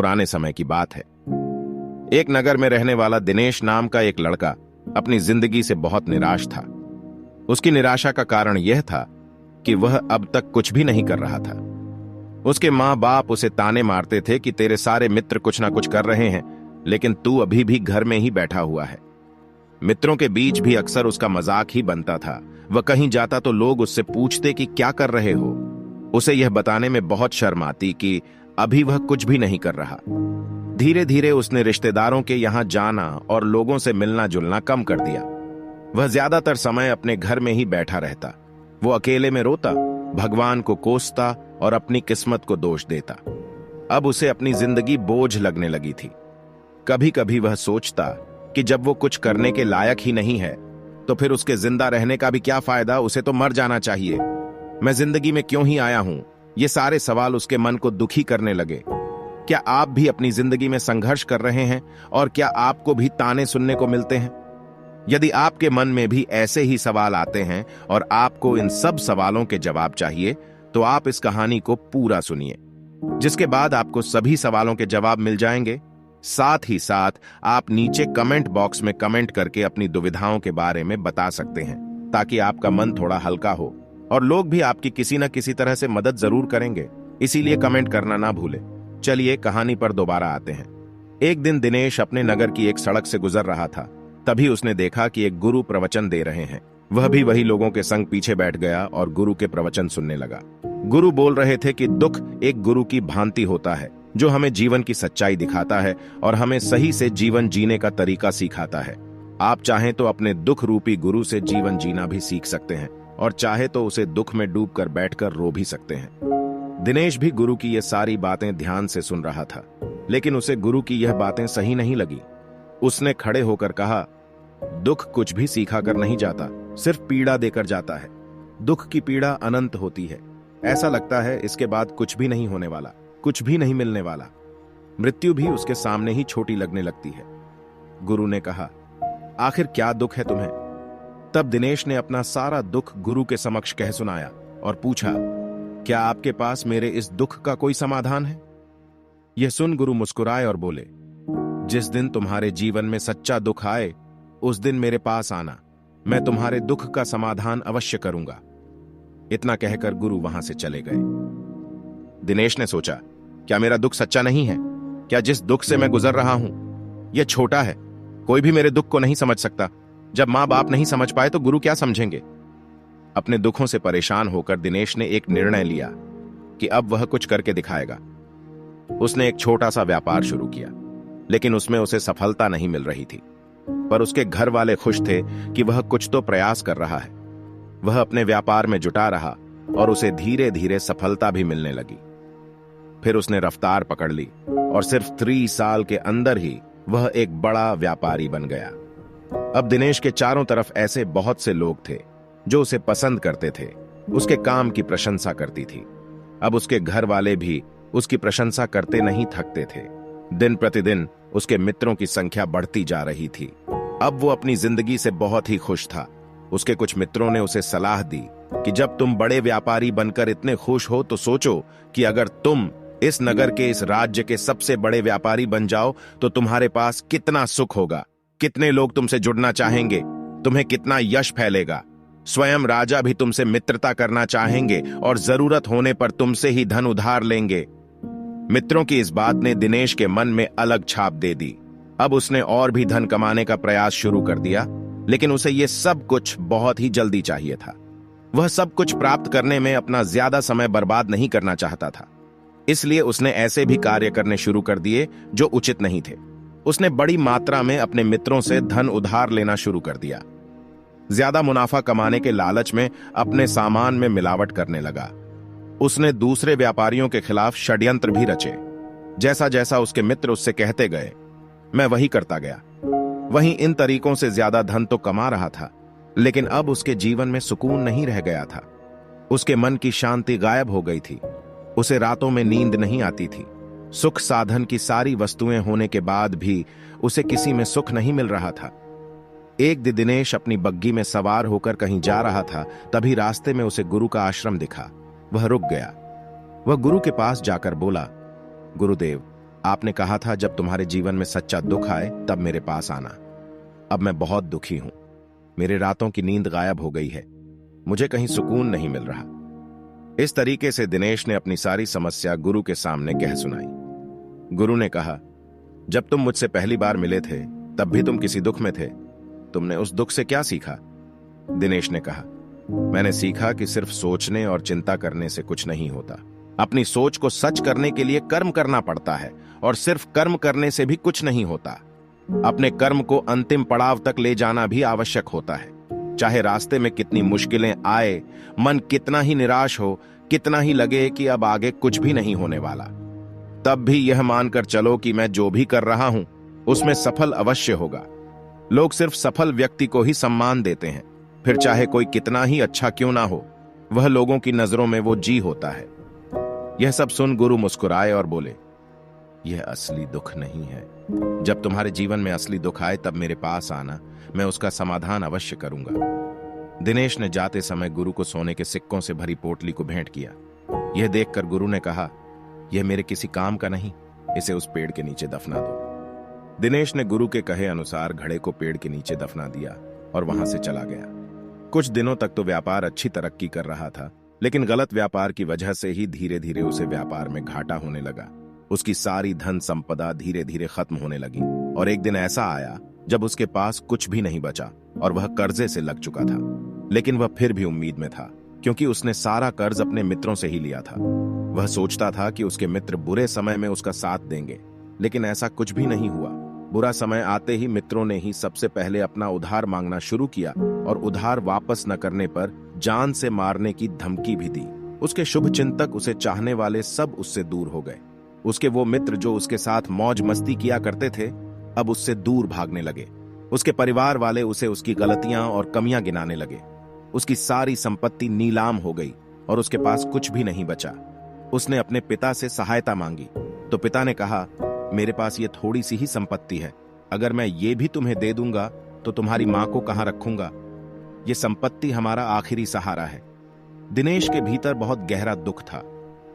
पुराने समय की बात है। एक नगर में रहने वाला दिनेश नाम का एक लड़का अपनी जिंदगी से बहुत निराश था। उसकी निराशा का कारण यह था कि वह अब तक कुछ भी नहीं कर रहा था। उसके मां बाप उसे ताने मारते थे कि तेरे सारे मित्र कुछ ना कुछ कर रहे हैं, लेकिन तू अभी भी घर में ही बैठा हुआ है। मित्रों के बीच भी अक्सर उसका मजाक ही बनता था। वह कहीं जाता तो लोग उससे पूछते कि क्या कर रहे हो। उसे यह बताने में बहुत शर्म आती कि अभी वह कुछ भी नहीं कर रहा। धीरे धीरे उसने रिश्तेदारों के यहां जाना और लोगों से मिलना जुलना कम कर दिया। वह ज्यादातर समय अपने घर में ही बैठा रहता। वो अकेले में रोता, भगवान को कोसता और अपनी किस्मत को दोष देता। अब उसे अपनी जिंदगी बोझ लगने लगी थी। कभी कभी वह सोचता कि जब वो कुछ करने के लायक ही नहीं है तो फिर उसके जिंदा रहने का भी क्या फायदा, उसे तो मर जाना चाहिए। मैं जिंदगी में क्यों ही आया हूं? ये सारे सवाल उसके मन को दुखी करने लगे। क्या आप भी अपनी जिंदगी में संघर्ष कर रहे हैं और क्या आपको भी ताने सुनने को मिलते हैं? यदि आपके मन में भी ऐसे ही सवाल आते हैं और आपको इन सब सवालों के जवाब चाहिए तो आप इस कहानी को पूरा सुनिए, जिसके बाद आपको सभी सवालों के जवाब मिल जाएंगे। साथ ही साथ आप नीचे कमेंट बॉक्स में कमेंट करके अपनी दुविधाओं के बारे में बता सकते हैं, ताकि आपका मन थोड़ा हल्का हो और लोग भी आपकी किसी न किसी तरह से मदद जरूर करेंगे। इसीलिए कमेंट करना ना भूलें। चलिए कहानी पर दोबारा आते हैं। एक दिन दिनेश अपने नगर की एक सड़क से गुजर रहा था। तभी उसने देखा कि एक गुरु प्रवचन दे रहे हैं। वह भी वही लोगों के संग पीछे बैठ गया और गुरु के प्रवचन सुनने लगा। गुरु बोल रहे थे कि दुख एक गुरु की भांति होता है, जो हमें जीवन की सच्चाई दिखाता है और हमें सही से जीवन जीने का तरीका सिखाता है। आप चाहें तो अपने दुख रूपी गुरु से जीवन जीना भी सीख सकते हैं और चाहे तो उसे दुख में डूबकर बैठकर रो भी सकते हैं। दिनेश भी गुरु की ये सारी बातें ध्यान से सुन रहा था, लेकिन उसे गुरु की यह बातें सही नहीं लगी। उसने खड़े होकर कहा, दुख कुछ भी सिखा कर नहीं जाता, सिर्फ पीड़ा देकर जाता है। दुख की पीड़ा अनंत होती है। ऐसा लगता है इसके बाद कुछ भी नहीं होने वाला, कुछ भी नहीं मिलने वाला। मृत्यु भी उसके सामने ही छोटी लगने लगती है। गुरु ने कहा, आखिर क्या दुख है तुम्हें? तब दिनेश ने अपना सारा दुख गुरु के समक्ष कह सुनाया और पूछा, क्या आपके पास मेरे इस दुख का कोई समाधान है? यह सुन गुरु मुस्कुराए और बोले, जिस दिन तुम्हारे जीवन में सच्चा दुख आए उस दिन मेरे पास आना, मैं तुम्हारे दुख का समाधान अवश्य करूंगा। इतना कहकर गुरु वहां से चले गए। दिनेश ने सोचा, क्या मेरा दुख सच्चा नहीं है? क्या जिस दुख से मैं गुजर रहा हूं यह छोटा है? कोई भी मेरे दुख को नहीं समझ सकता। जब मां बाप नहीं समझ पाए तो गुरु क्या समझेंगे? अपने दुखों से परेशान होकर दिनेश ने एक निर्णय लिया कि अब वह कुछ करके दिखाएगा। उसने एक छोटा सा व्यापार शुरू किया, लेकिन उसमें उसे सफलता नहीं मिल रही थी। पर उसके घर वाले खुश थे कि वह कुछ तो प्रयास कर रहा है। वह अपने व्यापार में जुटा रहा और उसे धीरे धीरे सफलता भी मिलने लगी। फिर उसने रफ्तार पकड़ ली और सिर्फ 3 साल के अंदर ही वह एक बड़ा व्यापारी बन गया। अब दिनेश के चारों तरफ ऐसे बहुत से लोग थे जो उसे पसंद करते थे, उसके काम की प्रशंसा करती थी। अब उसके घर वाले भी उसकी प्रशंसा करते नहीं थकते थे। दिन प्रतिदिन उसके मित्रों की संख्या बढ़ती जा रही थी। अब वो अपनी जिंदगी से बहुत ही खुश था। उसके कुछ मित्रों ने उसे सलाह दी कि जब तुम बड़े व्यापारी बनकर इतने खुश हो तो सोचो कि अगर तुम इस नगर के, इस राज्य के सबसे बड़े व्यापारी बन जाओ तो तुम्हारे पास कितना सुख होगा, कितने लोग तुमसे जुड़ना चाहेंगे, तुम्हें कितना यश फैलेगा। स्वयं राजा भी तुमसे मित्रता करना चाहेंगे और जरूरत होने पर तुमसे ही धन उधार लेंगे। मित्रों की इस बात ने दिनेश के मन में अलग छाप दे दी। अब उसने और भी धन कमाने का प्रयास शुरू कर दिया, लेकिन उसे यह सब कुछ बहुत ही जल्दी चाहिए था। वह सब कुछ प्राप्त करने में अपना ज्यादा समय बर्बाद नहीं करना चाहता था। इसलिए उसने ऐसे भी कार्य करने शुरू कर दिए जो उचित नहीं थे। उसने बड़ी मात्रा में अपने मित्रों से धन उधार लेना शुरू कर दिया। ज्यादा मुनाफा कमाने के लालच में अपने सामान में मिलावट करने लगा। उसने दूसरे व्यापारियों के खिलाफ षड्यंत्र भी रचे। जैसा जैसा उसके मित्र उससे कहते गए, मैं वही करता गया। वहीं इन तरीकों से ज्यादा धन तो कमा रहा था, लेकिन अब उसके जीवन में सुकून नहीं रह गया था। उसके मन की शांति गायब हो गई थी। उसे रातों में नींद नहीं आती थी। सुख साधन की सारी वस्तुएं होने के बाद भी उसे किसी में सुख नहीं मिल रहा था। एक दिन दिनेश अपनी बग्गी में सवार होकर कहीं जा रहा था। तभी रास्ते में उसे गुरु का आश्रम दिखा। वह रुक गया। वह गुरु के पास जाकर बोला, गुरुदेव, आपने कहा था जब तुम्हारे जीवन में सच्चा दुख आए तब मेरे पास आना। अब मैं बहुत दुखी हूं। मेरे रातों की नींद गायब हो गई है। मुझे कहीं सुकून नहीं मिल रहा। इस तरीके से दिनेश ने अपनी सारी समस्या गुरु के सामने कह सुनाई। गुरु ने कहा, जब तुम मुझसे पहली बार मिले थे तब भी तुम किसी दुख में थे। तुमने उस दुख से क्या सीखा? दिनेश ने कहा, मैंने सीखा कि सिर्फ सोचने और चिंता करने से कुछ नहीं होता। अपनी सोच को सच करने के लिए कर्म करना पड़ता है, और सिर्फ कर्म करने से भी कुछ नहीं होता। अपने कर्म को अंतिम पड़ाव तक ले जाना भी आवश्यक होता है। चाहे रास्ते में कितनी मुश्किलें आए, मन कितना ही निराश हो, कितना ही लगे कि अब आगे कुछ भी नहीं होने वाला, तब भी यह मानकर चलो कि मैं जो भी कर रहा हूं उसमें सफल अवश्य होगा। लोग सिर्फ सफल व्यक्ति को ही सम्मान देते हैं, फिर चाहे कोई कितना ही अच्छा क्यों ना हो, वह लोगों की नजरों में वो जी होता है। यह सब सुन गुरु मुस्कुराए और बोले, यह असली दुख नहीं है। जब तुम्हारे जीवन में असली दुख आए तब मेरे पास आना, मैं उसका समाधान अवश्य करूंगा। दिनेश ने जाते समय गुरु को सोने के सिक्कों से भरी पोटली को भेंट किया। यह देखकर गुरु ने कहा, यह मेरे किसी काम का नहीं, इसे उस पेड़ के नीचे दफना दो। दिनेश ने गुरु के कहे अनुसार घड़े को पेड़ के नीचे दफना दिया और वहां से चला गया। कुछ दिनों तक तो व्यापार अच्छी तरक्की कर रहा था, लेकिन गलत व्यापार की वजह से ही धीरे धीरे उसे व्यापार में घाटा होने लगा। उसकी सारी धन संपदा धीरे धीरे खत्म होने लगी, और एक दिन ऐसा आया जब उसके पास कुछ भी नहीं बचा और वह कर्जे से लग चुका था। लेकिन वह फिर भी उम्मीद में था, क्योंकि उसने सारा कर्ज अपने मित्रों से ही लिया था। वह सोचता था कि उसके मित्र बुरे समय में उसका साथ देंगे, लेकिन ऐसा कुछ भी नहीं हुआ। बुरा समय आते ही मित्रों ने ही सबसे पहले अपना उधार मांगना शुरू किया, और उधार वापस न करने पर जान से मारने की धमकी भी दी। उसके शुभ चिंतक, उसे चाहने वाले सब उससे दूर हो गए। उसके वो मित्र जो उसके साथ मौज मस्ती किया करते थे, अब उससे दूर भागने लगे। उसके परिवार वाले उसे उसकी गलतियां और कमियां गिनाने लगे। उसकी सारी संपत्ति नीलाम हो गई और उसके पास कुछ भी नहीं बचा। उसने अपने पिता से सहायता मांगी तो पिता ने कहा, मेरे पास ये थोड़ी सी ही संपत्ति है, अगर मैं ये भी तुम्हें दे दूंगा तो तुम्हारी मां को कहां रखूंगा? ये संपत्ति हमारा आखिरी सहारा है। दिनेश के भीतर बहुत गहरा दुख था।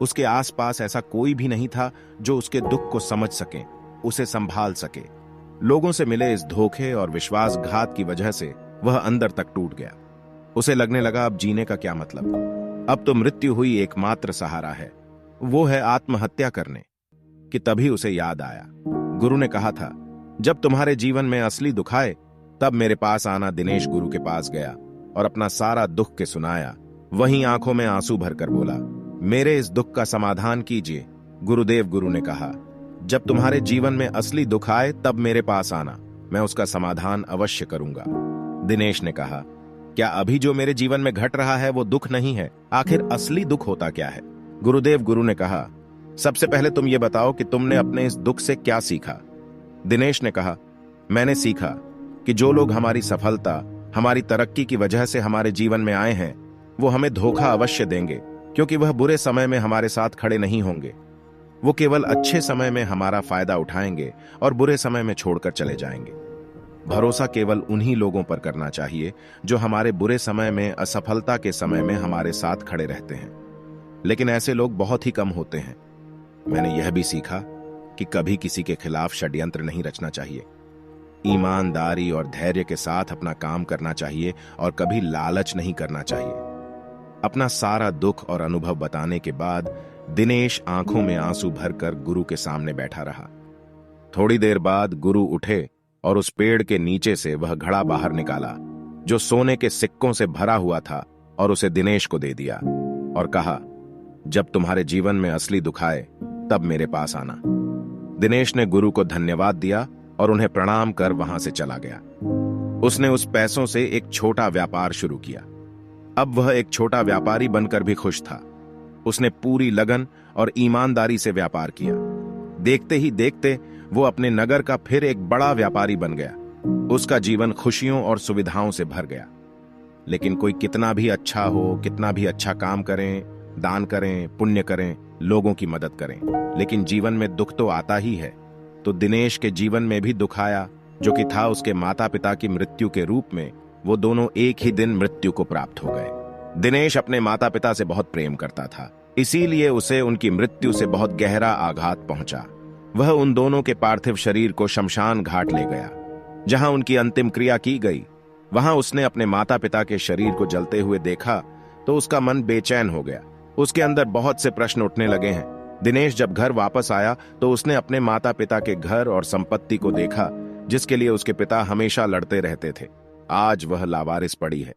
उसके आसपास ऐसा कोई भी नहीं था जो उसके दुख को समझ सके, उसे संभाल सके। लोगों से मिले इस धोखे और विश्वासघात की वजह से वह अंदर तक टूट गया। उसे लगने लगा, अब जीने का क्या मतलब? अब तो मृत्यु हुई एकमात्र सहारा है, वो है आत्महत्या करने। कि तभी उसे याद आया, गुरु ने कहा था, जब तुम्हारे जीवन में असली दुख आए तब मेरे पास आना। दिनेश गुरु के पास गया और अपना सारा दुख के सुनाया। वहीं आंखों में आंसू भरकर बोला, मेरे इस दुख का समाधान कीजिए। गुरुदेव, गुरु ने कहा, जब तुम्हारे जीवन में असली दुख आए तब मेरे पास आना, मैं उसका समाधान अवश्य करूंगा। दिनेश ने कहा, क्या अभी जो मेरे जीवन में घट रहा है वो दुख नहीं है? आखिर असली दुख होता क्या है? गुरुदेव, गुरु ने कहा, सबसे पहले तुम ये बताओ कि तुमने अपने इस दुख से क्या सीखा? दिनेश ने कहा, मैंने सीखा कि जो लोग हमारी सफलता, हमारी तरक्की की वजह से हमारे जीवन में आए हैं, वो हमें धोखा अवश्य देंगे, क्योंकि वह बुरे समय में हमारे साथ खड़े नहीं होंगे। वो केवल अच्छे समय में हमारा फायदा उठाएंगे और बुरे समय में छोड़कर चले जाएंगे। भरोसा केवल उन्हीं लोगों पर करना चाहिए जो हमारे बुरे समय में, असफलता के समय में हमारे साथ खड़े रहते हैं। लेकिन ऐसे लोग बहुत ही कम होते हैं। मैंने यह भी सीखा कि कभी किसी के खिलाफ षड्यंत्र नहीं रचना चाहिए। ईमानदारी और धैर्य के साथ अपना काम करना चाहिए और कभी लालच नहीं करना चाहिए। अपना सारा दुख और अनुभव बताने के बाद दिनेश आंखों में आंसू भरकर गुरु के सामने बैठा रहा। थोड़ी देर बाद गुरु उठे और उस पेड़ के नीचे से वह घड़ा बाहर निकाला जो सोने के सिक्कों से भरा हुआ था, और उसे दिनेश को दे दिया और कहा, जब तुम्हारे जीवन में असली दुख आए तब मेरे पास आना। दिनेश ने गुरु को धन्यवाद दिया और उन्हें प्रणाम कर वहां से चला गया। उसने उस पैसों से एक छोटा व्यापार शुरू किया। अब वह एक छोटा व्यापारी बनकर भी खुश था। उसने पूरी लगन और ईमानदारी से व्यापार किया। देखते ही देखते वो अपने नगर का फिर एक बड़ा व्यापारी बन गया। उसका जीवन खुशियों और सुविधाओं से भर गया। लेकिन कोई कितना भी अच्छा हो, कितना भी अच्छा काम करें, दान करें, पुण्य करें, लोगों की मदद करें, लेकिन जीवन में दुख तो आता ही है। तो दिनेश के जीवन में भी दुख आया, जो कि था उसके माता पिता की मृत्यु के रूप में। वो दोनों एक ही दिन मृत्यु को प्राप्त हो गए। दिनेश अपने माता पिता से बहुत प्रेम करता था, इसीलिए उसे उनकी मृत्यु से बहुत गहरा आघात पहुंचा। वह उन दोनों के पार्थिव शरीर को शमशान घाट ले गया, जहां उनकी अंतिम क्रिया की गई। वहां उसने अपने माता पिता के शरीर को जलते हुए देखा तो उसका मन बेचैन हो गया। उसके अंदर बहुत से प्रश्न उठने लगे हैं। दिनेश जब घर वापस आया तो उसने अपने माता पिता के घर और संपत्ति को देखा, जिसके लिए उसके पिता हमेशा लड़ते रहते थे। आज वह लावारिस पड़ी है।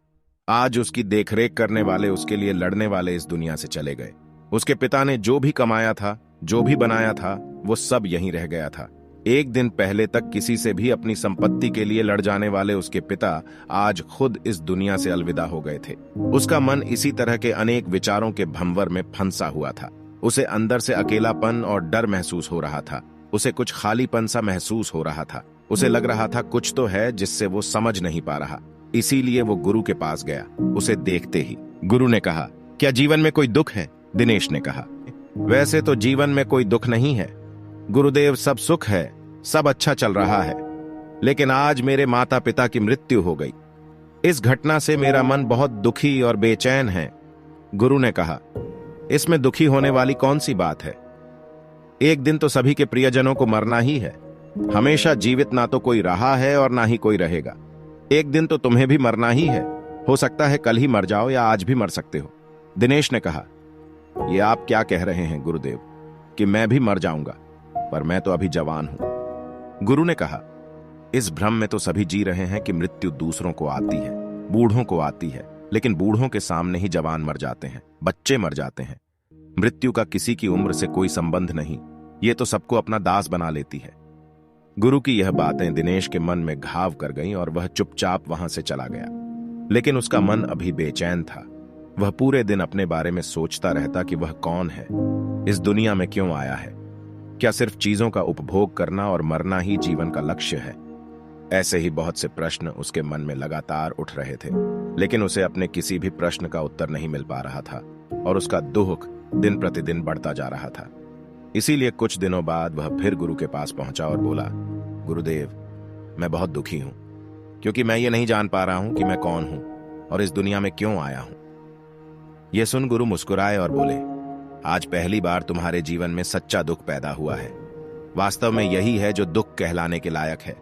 आज उसकी देखरेख करने वाले, उसके लिए लड़ने वाले इस दुनिया से चले गए। उसके पिता ने जो भी कमाया था, जो भी बनाया था, वो सब यहीं रह गया था। एक दिन पहले तक किसी से भी अपनी संपत्ति के लिए लड़ जाने वाले उसके पिता आज खुद इस दुनिया से अलविदा हो गए थे। उसका मन इसी तरह के अनेक विचारों के भंवर में फंसा हुआ था। उसे अंदर से अकेलापन और डर महसूस हो रहा था। उसे कुछ खालीपन सा महसूस हो रहा था। उसे लग रहा था कुछ तो है जिससे वो समझ नहीं पा रहा। इसीलिए वो गुरु के पास गया। उसे देखते ही गुरु ने कहा, क्या जीवन में कोई दुख है? दिनेश ने कहा, वैसे तो जीवन में कोई दुख नहीं है गुरुदेव, सब सुख है, सब अच्छा चल रहा है। लेकिन आज मेरे माता पिता की मृत्यु हो गई। इस घटना से मेरा मन बहुत दुखी और बेचैन है। गुरु ने कहा, इसमें दुखी होने वाली कौन सी बात है? एक दिन तो सभी के प्रियजनों को मरना ही है। हमेशा जीवित ना तो कोई रहा है और ना ही कोई रहेगा। एक दिन तो तुम्हें भी मरना ही है। हो सकता है कल ही मर जाओ या आज भी मर सकते हो। दिनेश ने कहा, ये आप क्या कह रहे हैं गुरुदेव कि मैं भी मर जाऊंगा? पर मैं तो अभी जवान हूं। गुरु ने कहा, इस भ्रम में तो सभी जी रहे हैं कि मृत्यु दूसरों को आती है, बूढ़ों को आती है, लेकिन बूढ़ों के सामने ही जवान मर जाते हैं, बच्चे मर जाते हैं। मृत्यु का किसी की उम्र से कोई संबंध नहीं। ये तो सबको अपना दास बना लेती है। गुरु की यह बातें दिनेश के मन में घाव कर गईं और वह चुपचाप वहां से चला गया। लेकिन उसका मन अभी बेचैन था। वह पूरे दिन अपने बारे में सोचता रहता कि वह कौन है, इस दुनिया में क्यों आया है। क्या सिर्फ चीजों का उपभोग करना और मरना ही जीवन का लक्ष्य है? ऐसे ही बहुत से प्रश्न उसके मन में लगातार उठ रहे थे, लेकिन उसे अपने किसी भी प्रश्न का उत्तर नहीं मिल पा रहा था और उसका दुख दिन प्रतिदिन बढ़ता जा रहा था। इसीलिए कुछ दिनों बाद वह फिर गुरु के पास पहुंचा और बोला, गुरुदेव, मैं बहुत दुखी हूं, क्योंकि मैं ये नहीं जान पा रहा हूं कि मैं कौन हूं और इस दुनिया में क्यों आया हूं। यह सुन गुरु मुस्कुराए और बोले, आज पहली बार तुम्हारे जीवन में सच्चा दुख पैदा हुआ है। वास्तव में यही है जो दुख कहलाने के लायक है,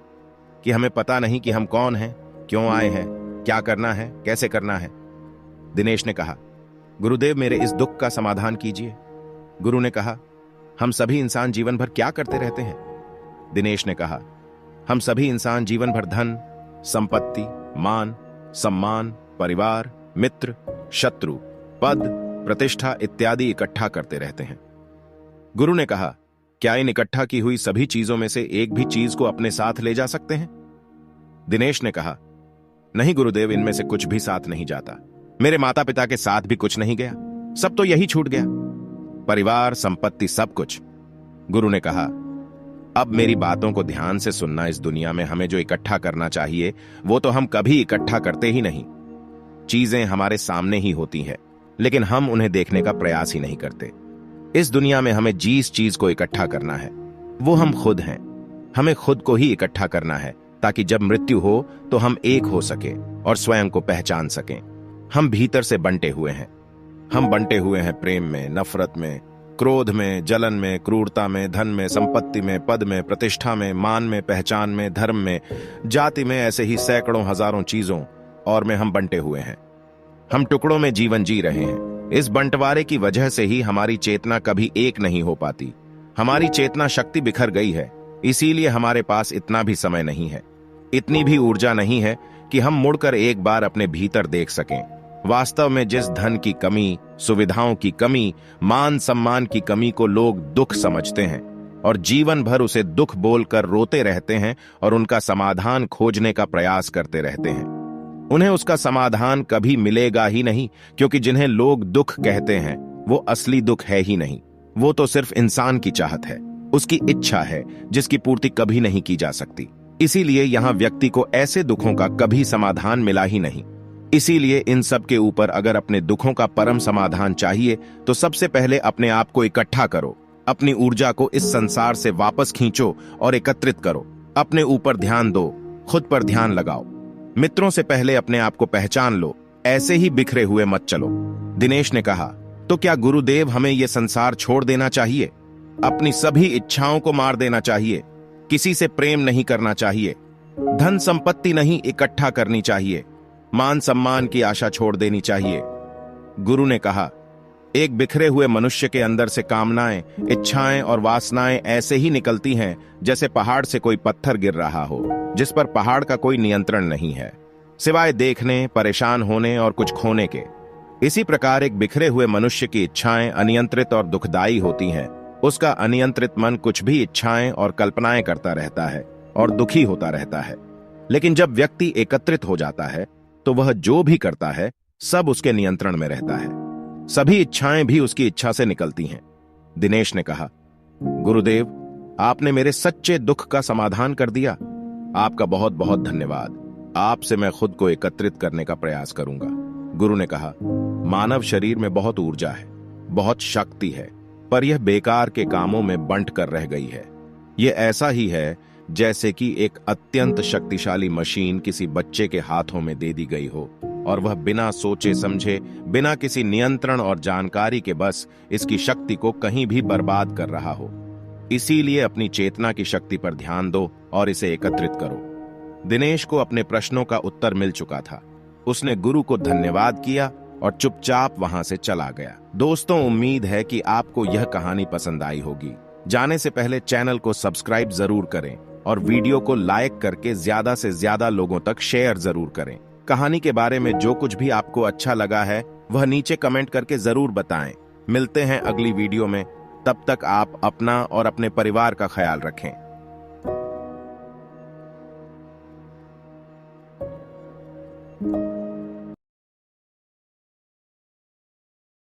कि हमें पता नहीं कि हम कौन हैं, क्यों आए हैं, क्या करना है, कैसे करना है। दिनेश ने कहा, गुरुदेव, मेरे इस दुख का समाधान कीजिए। गुरु ने कहा, हम सभी इंसान जीवन भर क्या करते रहते हैं? दिनेश ने कहा, हम सभी इंसान जीवन भर धन, संपत्ति, मान, सम्मान, परिवार, मित्र, शत्रु, पद, प्रतिष्ठा इत्यादि इकट्ठा करते रहते हैं। गुरु ने कहा, क्या इन इकट्ठा की हुई सभी चीजों में से एक भी चीज को अपने साथ ले जा सकते हैं? दिनेश ने कहा, नहीं गुरुदेव, इनमें से कुछ भी साथ नहीं जाता। मेरे माता पिता के साथ भी कुछ नहीं गया, सब तो यही छूट गया, परिवार, संपत्ति, सब कुछ। गुरु ने कहा, अब मेरी बातों को ध्यान से सुनना। इस दुनिया में हमें जो इकट्ठा करना चाहिए वो तो हम कभी इकट्ठा करते ही नहीं। चीजें हमारे सामने ही होती हैं, लेकिन हम उन्हें देखने का प्रयास ही नहीं करते। इस दुनिया में हमें जिस चीज को इकट्ठा करना है वो हम खुद हैं। हमें खुद को ही इकट्ठा करना है, ताकि जब मृत्यु हो तो हम एक हो सके और स्वयं को पहचान सकें। हम भीतर से बंटे हुए हैं। हम बंटे हुए हैं प्रेम में, नफरत में, क्रोध में, जलन में, क्रूरता में, धन में, संपत्ति में, पद में, प्रतिष्ठा में, मान में, पहचान में, धर्म में, जाति में, ऐसे ही सैकड़ों हजारों चीजों और में हम बंटे हुए हैं। हम टुकड़ों में जीवन जी रहे हैं। इस बंटवारे की वजह से ही हमारी चेतना कभी एक नहीं हो पाती। हमारी चेतना शक्ति बिखर गई है, इसीलिए हमारे पास इतना भी समय नहीं है, इतनी भी ऊर्जा नहीं है कि हम मुड़कर एक बार अपने भीतर देख सकें। वास्तव में जिस धन की कमी, सुविधाओं की कमी, मान सम्मान की कमी को लोग दुख समझते हैं और जीवन भर उसे दुख बोलकर रोते रहते हैं और उनका समाधान खोजने का प्रयास करते रहते हैं, उन्हें उसका समाधान कभी मिलेगा ही नहीं, क्योंकि जिन्हें लोग दुख कहते हैं वो असली दुख है ही नहीं। वो तो सिर्फ इंसान की चाहत है, उसकी इच्छा है, जिसकी पूर्ति कभी नहीं की जा सकती। इसीलिए यहां व्यक्ति को ऐसे दुखों का कभी समाधान मिला ही नहीं। इसीलिए इन सब के ऊपर अगर अपने दुखों का परम समाधान चाहिए तो सबसे पहले अपने आप को इकट्ठा करो, अपनी ऊर्जा को इस संसार से वापस खींचो और एकत्रित करो। अपने ऊपर ध्यान दो, खुद पर ध्यान लगाओ। मित्रों से पहले अपने आप को पहचान लो, ऐसे ही बिखरे हुए मत चलो। दिनेश ने कहा, तो क्या गुरुदेव हमें यह संसार छोड़ देना चाहिए? अपनी सभी इच्छाओं को मार देना चाहिए। किसी से प्रेम नहीं करना चाहिए। धन संपत्ति नहीं इकट्ठा करनी चाहिए। मान सम्मान की आशा छोड़ देनी चाहिए। गुरु ने कहा, एक बिखरे हुए मनुष्य के अंदर से कामनाएं, इच्छाएं और वासनाएं ऐसे ही निकलती हैं जैसे पहाड़ से कोई पत्थर गिर रहा हो, जिस पर पहाड़ का कोई नियंत्रण नहीं है, सिवाय देखने, परेशान होने और कुछ खोने के। इसी प्रकार एक बिखरे हुए मनुष्य की इच्छाएं अनियंत्रित और दुखदायी होती हैं। उसका अनियंत्रित मन कुछ भी इच्छाएं और कल्पनाएं करता रहता है और दुखी होता रहता है। लेकिन जब व्यक्ति एकत्रित हो जाता है तो वह जो भी करता है सब उसके नियंत्रण में रहता है। सभी इच्छाएं भी उसकी इच्छा से निकलती हैं। दिनेश ने कहा, गुरुदेव, आपने मेरे सच्चे दुख का समाधान कर दिया। आपका बहुत बहुत धन्यवाद। आपसे मैं खुद को एकत्रित करने का प्रयास करूंगा। गुरु ने कहा, मानव शरीर में बहुत ऊर्जा है, बहुत शक्ति है, पर यह बेकार के कामों में बंट कर रह गई है। यह ऐसा ही है जैसे कि एक अत्यंत शक्तिशाली मशीन किसी बच्चे के हाथों में दे दी गई हो और वह बिना सोचे समझे, बिना किसी नियंत्रण और जानकारी के बस इसकी शक्ति को कहीं भी बर्बाद कर रहा हो। इसीलिए अपनी चेतना की शक्ति पर ध्यान दो और इसे एकत्रित करो। दिनेश को अपने प्रश्नों का उत्तर मिल चुका था। उसने गुरु को धन्यवाद किया और चुपचाप वहां से चला गया। दोस्तों, उम्मीद है कि आपको यह कहानी पसंद आई होगी। जाने से पहले चैनल को सब्सक्राइब जरूर करें और वीडियो को लाइक करके ज्यादा से ज्यादा लोगों तक शेयर जरूर करें। कहानी के बारे में जो कुछ भी आपको अच्छा लगा है वह नीचे कमेंट करके जरूर बताएं। मिलते हैं अगली वीडियो में। तब तक आप अपना और अपने परिवार का ख्याल रखें।